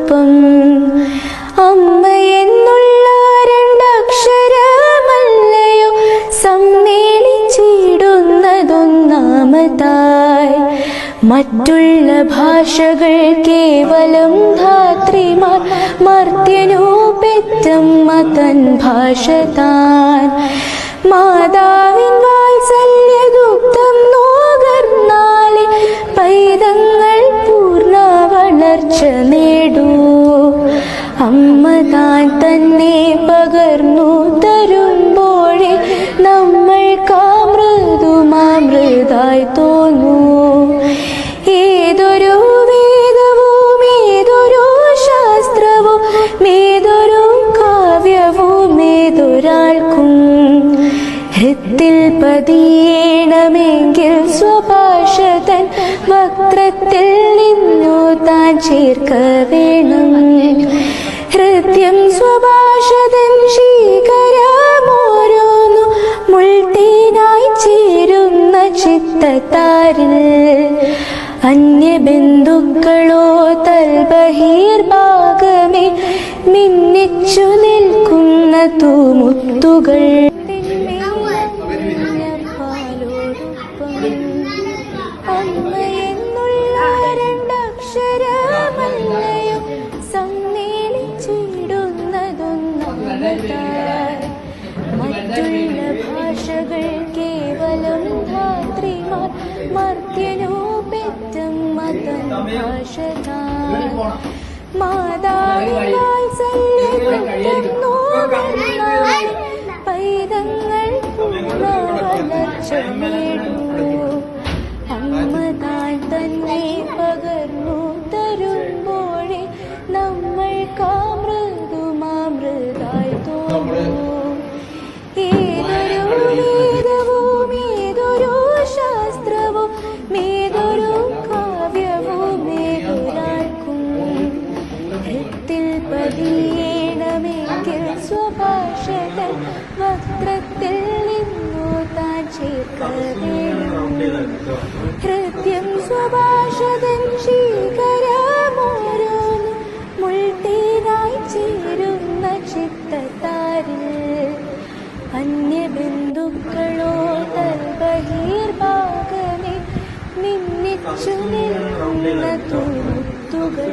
അവളോടൊപ്പം. അമ്മയെന്നുള്ള രണ്ടക്ഷരമല്ലയോ സമ്മേളിച്ചിടുന്നതൊന്നാമതായി. മറ്റുള്ള ഭാഷകൾ കേവലം ധാത്രിമാർ, മർത്യനു പെറ്റമ്മ തൻ ഭാഷ താൻ. മാതാവിൻ വാത്സല്യദുഗ്ധം നോകർന്നാലേ പൈതങ്ങൾ പൂർണ്ണ വളർച്ച നേടൂ. അമ്മ താൻ തന്നെ പകർന്നു തരുമ്പോഴേ നമ്മൾക്കാമൃതുമാമൃതായി തോന്നൂ. ഏതൊരു വേദവും ഏതൊരു ശാസ്ത്രവും ഏതൊരു കാവ്യവും ഏതൊരാൾക്കും ഹൃത്തിൽ പതിയണമെങ്കിൽ സ്വഭാഷതൻ വക്രത്തിൽ നിന്നു താൻ ചേർക്ക വേണം. ഹൃദ്യം സ്വഭാഷതൻ ശീകരമോരോന്നു മുൾത്തേനായി ചേരുന്ന ചിത്തത്താരിൽ. അന്യബന്ധുക്കളോ തൽബഹിർഭാഗമേ മിന്നിച്ചു നിൽക്കുന്ന തൂമുത്തുകൾ. അമ്മയെന്നുള്ള രണ്ടക്ഷരമല്ലയോ സമ്മേളിച്ചിടുന്നതൊന്നാമതായി. മറ്റുള്ള ഭാഷകൾ കേവലം ധാത്രിമാർ, മർത്യനു പെറ്റമ്മ തൻ ഭാഷ താൻ. മാതാവിൻ വാത്സല്യദുഗ്ധം നോകർന്നാലേ പൈതങ്ങൾ പൂർണ്ണ വളർച്ച നേടൂ. അമ്മ താൻ തന്നെ പകർന്നു തരുമ്പോഴേ നമ്മൾക്കാമൃതുമാമൃതായി തോന്നൂ. ഏതൊരു വേദവും ഏതൊരു ശാസ്ത്രവും ഏതൊരു കാവ്യവും ഏതൊരാൾക്കും ഹൃത്തിൽ പതിയണമെങ്കിൽ സ്വഭാഷതൻ വക്രത്തിൽ നിന്നു താൻ ചേർക്ക വേണം. ഹൃദ്യം സ്വഭാഷതൻ ശീകരമോരോന്നു മുൾത്തേനായി ചേരുന്ന ചിത്തത്താരിൽ. അന്യബന്ധുക്കളോ തൽബഹിർഭാഗമേ മിന്നിച്ചു നിൽക്കുന്ന തൂമുത്തുകൾ.